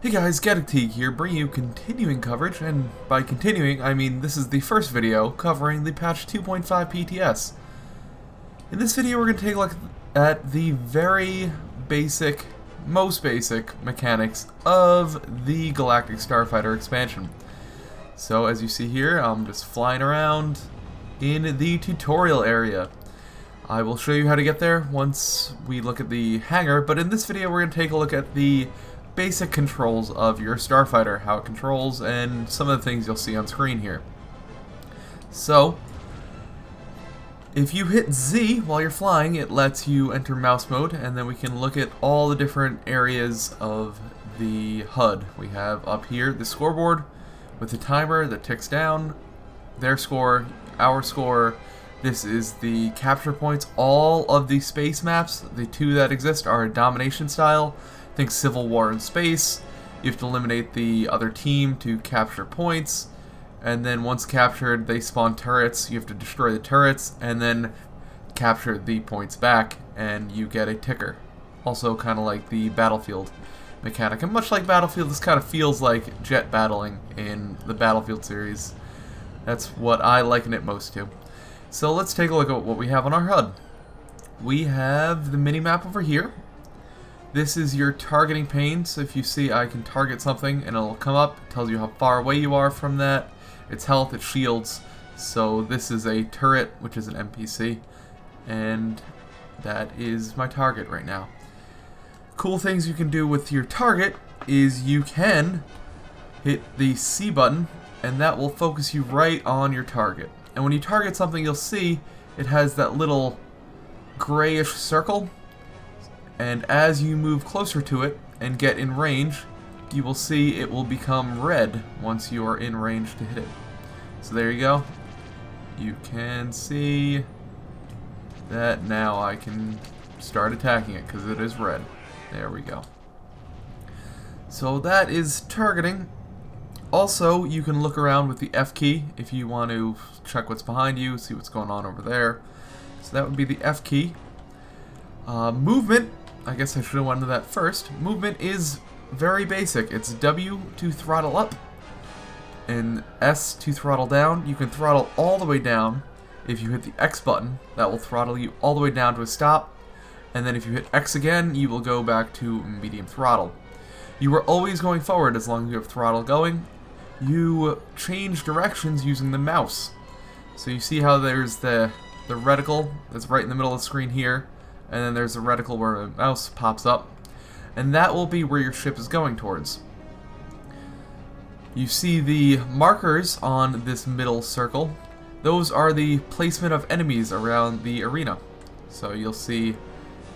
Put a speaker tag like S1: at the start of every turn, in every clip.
S1: Hey guys, Galactic here, bringing you continuing coverage, and by continuing, I mean this is the first video covering the patch 2.5 PTS. In this video we're going to take a look at the very basic, most basic mechanics of the Galactic Starfighter expansion. So as you see here, I'm just flying around in the tutorial area. I will show you how to get there once we look at the hangar, but in this video we're going to take a look at the basic controls of your starfighter, how it controls, and some of the things you'll see on screen here. So, if you hit Z while you're flying, it lets you enter mouse mode, and then we can look at all the different areas of the HUD. We have up here the scoreboard with the timer that ticks down, their score, our score. This is the capture points. All of the space maps, the two that exist, are domination style. Think Civil War in space. You have to eliminate the other team to capture points, and then once captured they spawn turrets. You have to destroy the turrets and then capture the points back, and you get a ticker. Also kind of like the Battlefield mechanic, and much like Battlefield, this kind of feels like jet battling in the Battlefield series. That's what I liken it most to. So let's take a look at what we have on our HUD. We have the mini-map over here. This is your targeting pane, so if you see I can target something and it'll come up, it tells you how far away you are from that, its health, its shields. So this is a turret, which is an NPC, and that is my target right now. Cool things you can do with your target is you can hit the C button, and that will focus you right on your target. And when you target something, you'll see it has that little grayish circle. And as you move closer to it and get in range, you will see it will become red once you are in range to hit it. So there you go. You can see that now I can start attacking it because it is red. There we go. So that is targeting. Also, you can look around with the F key if you want to check what's behind you, see what's going on over there. So that would be the F key. Movement. I guess I should have went into that first. Movement is very basic. It's W to throttle up and S to throttle down. You can throttle all the way down. If you hit the X button, that will throttle you all the way down to a stop. And then if you hit X again, you will go back to medium throttle. You are always going forward as long as you have throttle going. You change directions using the mouse. So you see how there's the reticle that's right in the middle of the screen here. And then there's a reticle where a mouse pops up, and that will be where your ship is going towards. You see the markers on this middle circle. Those are the placement of enemies around the arena. So you'll see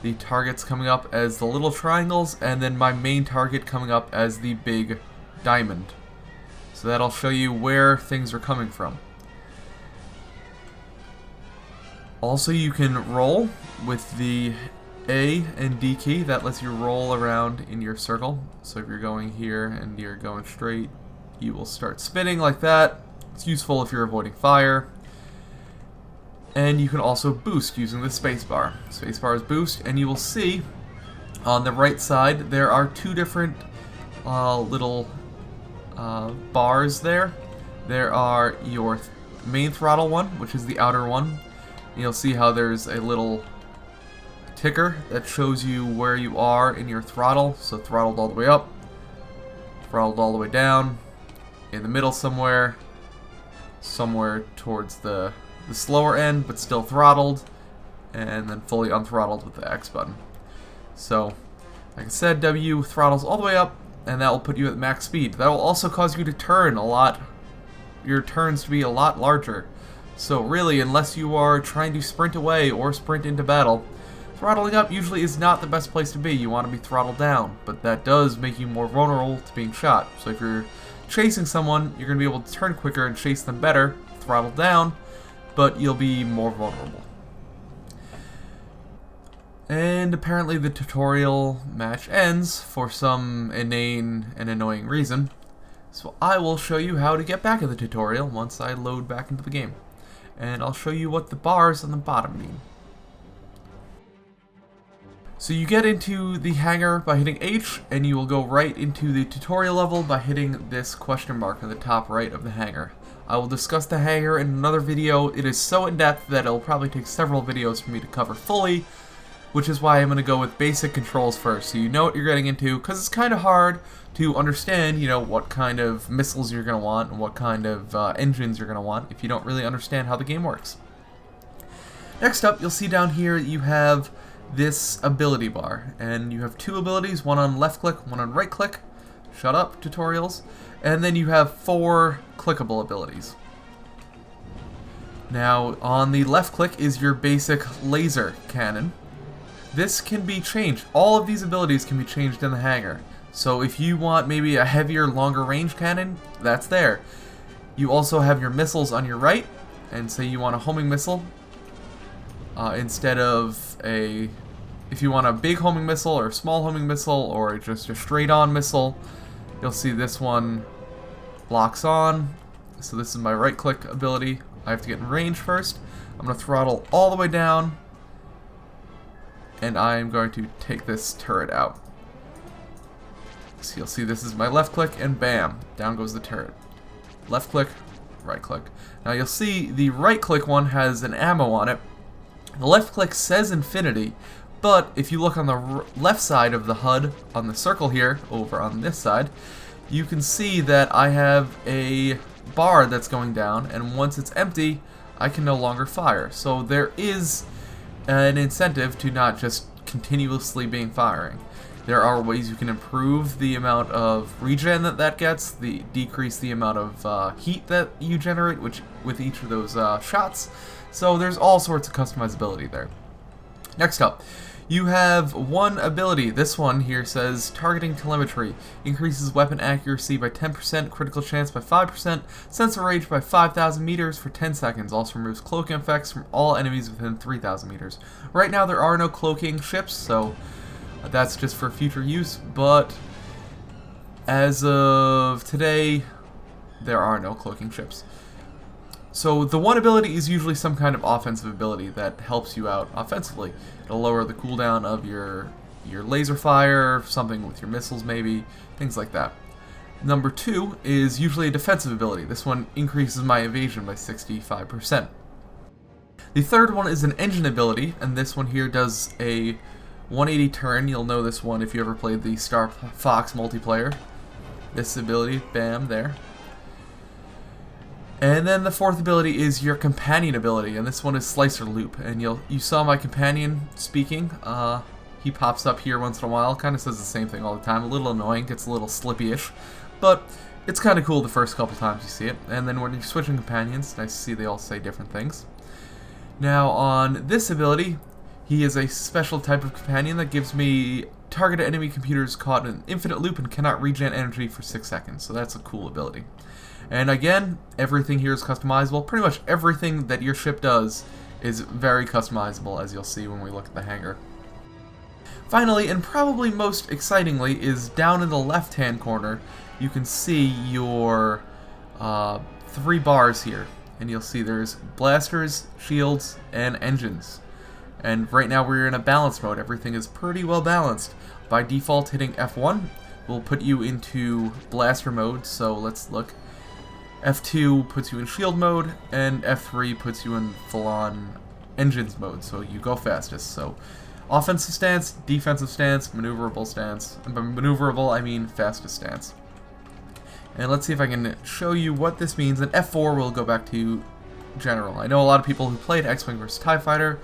S1: the targets coming up as the little triangles, and then my main target coming up as the big diamond. So that'll show you where things are coming from. Also, you can roll with the A and D key. That lets you roll around in your circle. So if you're going here and you're going straight, you will start spinning like that. It's useful if you're avoiding fire. And you can also boost using the spacebar. Spacebar is boost, and you will see on the right side there are two different little bars there. There are your main throttle one, which is the outer one. You'll see how there's a little ticker that shows you where you are in your throttle. So throttled all the way up, throttled all the way down, in the middle somewhere towards the slower end, but still throttled, and then fully unthrottled with the X button. So, like I said, W throttles all the way up, and that will put you at max speed. That will also cause you to turn a lot, your turns to be a lot larger. So really, unless you are trying to sprint away or sprint into battle, throttling up usually is not the best place to be. You want to be throttled down, but that does make you more vulnerable to being shot. So if you're chasing someone, you're going to be able to turn quicker and chase them better, throttle down, but you'll be more vulnerable. And apparently the tutorial match ends for some inane and annoying reason. So I will show you how to get back in the tutorial once I load back into the game. And I'll show you what the bars on the bottom mean. So you get into the hangar by hitting H, and you will go right into the tutorial level by hitting this question mark on the top right of the hangar. I will discuss the hangar in another video. It is so in-depth that it'll probably take several videos for me to cover fully, which is why I'm going to go with basic controls first, so you know what you're getting into, because it's kind of hard to understand, you know, what kind of missiles you're going to want and what kind of engines you're going to want if you don't really understand how the game works. Next up, you'll see down here you have this ability bar, and you have two abilities, one on left click, one on right click. Shut up, tutorials. And then you have 4 clickable abilities. Now, on the left click is your basic laser cannon. This can be changed. All of these abilities can be changed in the hangar. So if you want maybe a heavier, longer range cannon, that's there. You also have your missiles on your right, and say you want a homing missile instead of a... If you want a big homing missile or a small homing missile or just a straight-on missile, you'll see this one locks on. So this is my right-click ability. I have to get in range first. I'm going to throttle all the way down, and I am going to take this turret out. So you'll see this is my left-click, and bam, down goes the turret. Left-click, right-click. Now you'll see the right-click one has an ammo on it. The left-click says infinity, but if you look on the left side of the HUD, on the circle here, over on this side, you can see that I have a bar that's going down, and once it's empty, I can no longer fire. So there is an incentive to not just continuously being firing. There are ways you can improve the amount of regen that gets, decrease the amount of heat that you generate with each of those shots. So there's all sorts of customizability there. Next up, you have one ability. This one here says targeting telemetry. Increases weapon accuracy by 10%, critical chance by 5%, sensor range by 5,000 meters for 10 seconds. Also removes cloaking effects from all enemies within 3,000 meters. Right now there are no cloaking ships, so that's just for future use, but as of today, there are no cloaking ships. So the one ability is usually some kind of offensive ability that helps you out offensively. It'll lower the cooldown of your laser fire, something with your missiles maybe, things like that. Number 2 is usually a defensive ability. This one increases my evasion by 65%. The third one is an engine ability, and this one here does a 180 turn. You'll know this one if you ever played the Star Fox multiplayer. This ability, bam, there. And then the fourth ability is your companion ability, and this one is Slicer Loop. And you saw my companion speaking. He pops up here once in a while, kind of says the same thing all the time. A little annoying, gets a little slippy-ish, but it's kind of cool the first couple times you see it. And then when you're switching companions, nice to see they all say different things. Now on this ability, he is a special type of companion that gives me targeted enemy computers caught in an infinite loop and cannot regen energy for 6 seconds. So that's a cool ability. And again, everything here is customizable. Pretty much everything that your ship does is very customizable, as you'll see when we look at the hangar. Finally, and probably most excitingly, is down in the left-hand corner, you can see your 3 bars here. And you'll see there's blasters, shields, and engines. And right now we're in a balance mode. Everything is pretty well balanced. By default, hitting F1 will put you into blaster mode, so let's look. F2 puts you in shield mode, and F3 puts you in full-on engines mode, so you go fastest. So offensive stance, defensive stance, maneuverable stance. And by maneuverable, I mean fastest stance. And let's see if I can show you what this means. And F4 will go back to general. I know a lot of people who played X-Wing vs. TIE Fighter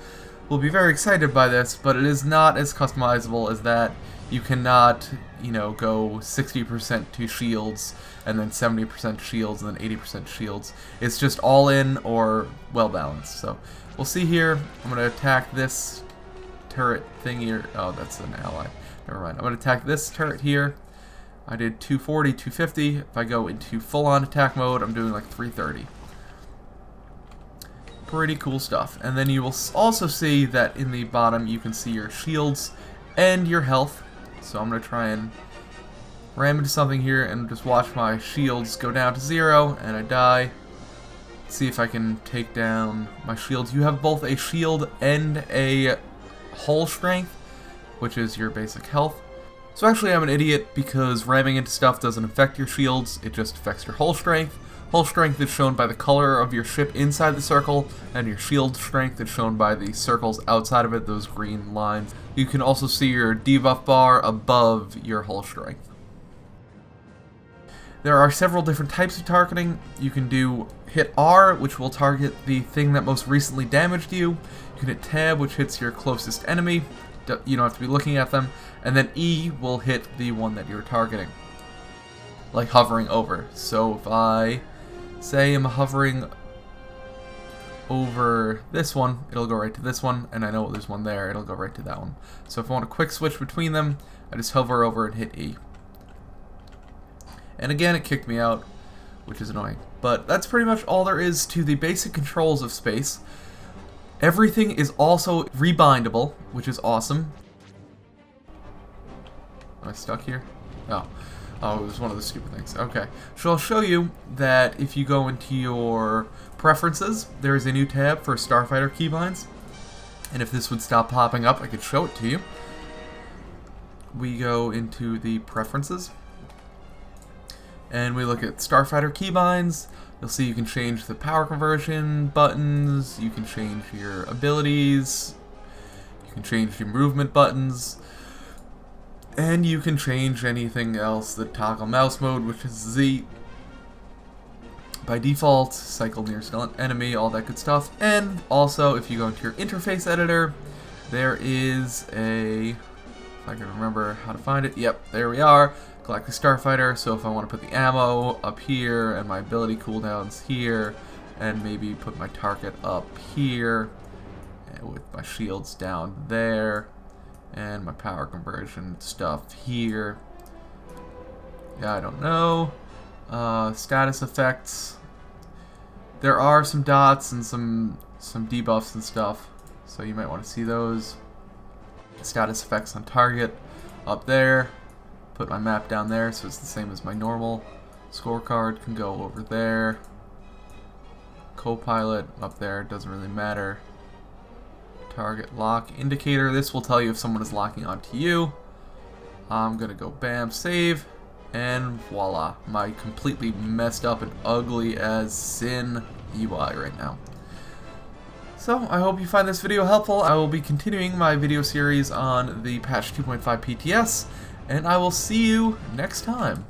S1: will be very excited by this, but it is not as customizable as that. You cannot, you know, go 60% to shields, and then 70% shields, and then 80% shields. It's just all in or well balanced. So we'll see here. I'm going to attack this turret thing here. Oh, that's an ally. Never mind. I'm going to attack this turret here. I did 240, 250. If I go into full-on attack mode, I'm doing like 330. Pretty cool stuff. And then you will also see that in the bottom you can see your shields and your health. So I'm going to try and ram into something here and just watch my shields go down to 0 and I die. Let's see if I can take down my shields. You have both a shield and a hull strength. which is your basic health. So actually I'm an idiot because ramming into stuff doesn't affect your shields, it just affects your hull strength. Hull strength is shown by the color of your ship inside the circle, and your shield strength is shown by the circles outside of it, those green lines. You can also see your debuff bar above your hull strength. There are several different types of targeting. You can do hit R, which will target the thing that most recently damaged you. You can hit tab, which hits your closest enemy. You don't have to be looking at them. And then E will hit the one that you're targeting, like hovering over. So if I say I'm hovering over this one, it'll go right to this one, and I know there's one there, it'll go right to that one. So if I want a quick switch between them, I just hover over and hit E. And again, it kicked me out, which is annoying. But that's pretty much all there is to the basic controls of space. Everything is also rebindable, which is awesome. Am I stuck here? Oh. Oh, it was one of the stupid things. Okay. So I'll show you that if you go into your preferences, there is a new tab for Starfighter keybinds. And if this would stop popping up, I could show it to you. We go into the preferences, and we look at Starfighter keybinds. You'll see you can change the power conversion buttons, you can change your abilities, you can change your movement buttons, and you can change anything else. The toggle mouse mode, which is Z. By default, cycle near skeleton enemy, all that good stuff. And also, if you go into your interface editor, there is a, if I can remember how to find it, yep, there we are, Galactic Starfighter. So if I want to put the ammo up here, and my ability cooldowns here, and maybe put my target up here, and with my shields down there, and my power conversion stuff here. Yeah, I don't know. Status effects. There are some dots and some debuffs and stuff, so you might want to see those. Status effects on target up there. Put my map down there so it's the same as my normal. Scorecard can go over there. Copilot up there, doesn't really matter. Target lock indicator, this will tell you if someone is locking onto you. I'm gonna go bam, save, and voila, my completely messed up and ugly as sin UI right now. So I hope you find this video helpful. I will be continuing my video series on the patch 2.5 PTS, and I will see you next time.